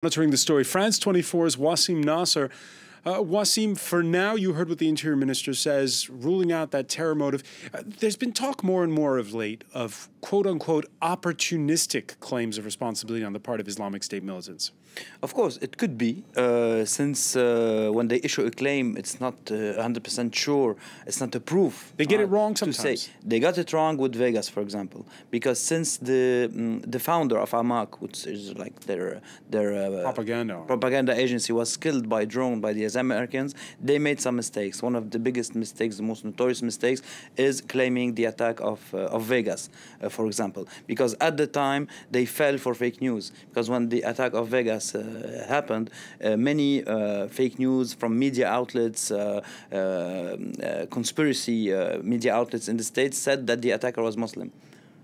Monitoring the story, France 24's Wasim Nasser. Wasim, for now, you heard what the Interior Minister says, ruling out that terror motive. There's been talk more and more of late of quote-unquote opportunistic claims of responsibility on the part of Islamic State militants. Of course, it could be, since when they issue a claim, it's not 100% sure, it's not a proof. They get it wrong sometimes. To say. They got it wrong with Vegas, for example, because since the founder of Amaq, which is like their propaganda agency, was killed by drone by the Americans, they made some mistakes. One of the biggest mistakes, the most notorious mistakes, is claiming the attack of Vegas, for example, because at the time they fell for fake news, because when the attack of Vegas happened, many fake news from media outlets, conspiracy media outlets in the States said that the attacker was Muslim.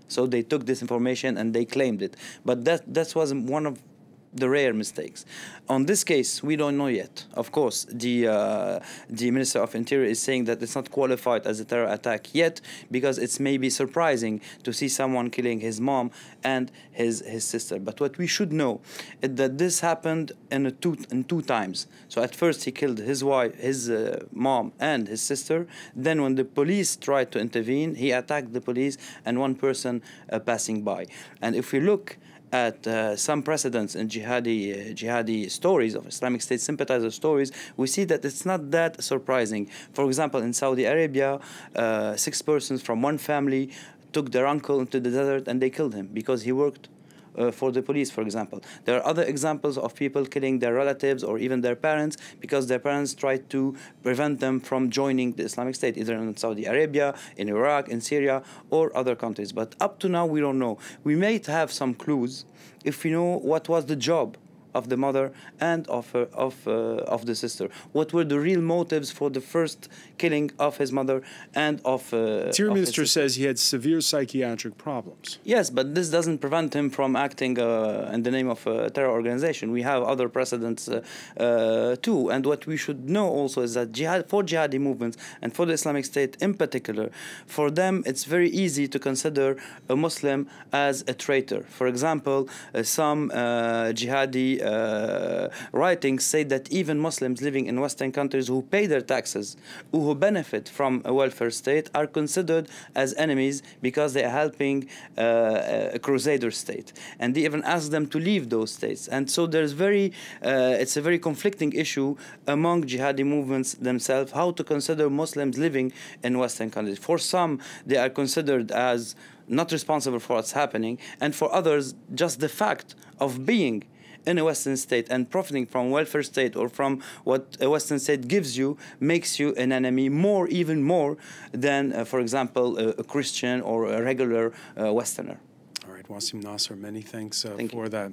So they took this information and they claimed it. But that was one of the rare mistakes. On this case, we don't know yet. Of course, the Minister of Interior is saying that it's not qualified as a terror attack yet, because it's maybe surprising to see someone killing his mom and his sister. But what we should know is that this happened in two times. So at first he killed his wife, his mom and his sister. Then when the police tried to intervene, he attacked the police and one person passing by. And if we look at some precedents in jihadi stories, of Islamic State sympathizer stories, we see that it's not that surprising. For example, in Saudi Arabia, 6 persons from one family took their uncle into the desert and they killed him because he worked for the police, for example. There are other examples of people killing their relatives or even their parents because their parents tried to prevent them from joining the Islamic State, either in Saudi Arabia, in Iraq, in Syria, or other countries. But up to now, we don't know. We may have some clues if we know what was the job of the mother and of the sister. What were the real motives for the first killing of his mother and of Interior Minister says he had severe psychiatric problems. Yes, but this doesn't prevent him from acting in the name of a terror organization. We have other precedents too. And what we should know also is that for jihadi movements and for the Islamic State in particular, for them it's very easy to consider a Muslim as a traitor. For example, some jihadi writings say that even Muslims living in Western countries who pay their taxes, who benefit from a welfare state, are considered as enemies because they are helping a crusader state. And they even ask them to leave those states. And so there's it's a very conflicting issue among jihadi movements themselves, how to consider Muslims living in Western countries. For some, they are considered as not responsible for what's happening, and for others, just the fact of being in a Western state and profiting from welfare state or from what a Western state gives you makes you an enemy even more than, for example, a Christian or a regular Westerner. All right, Wasim Nasser, many thanks Thank for you. that.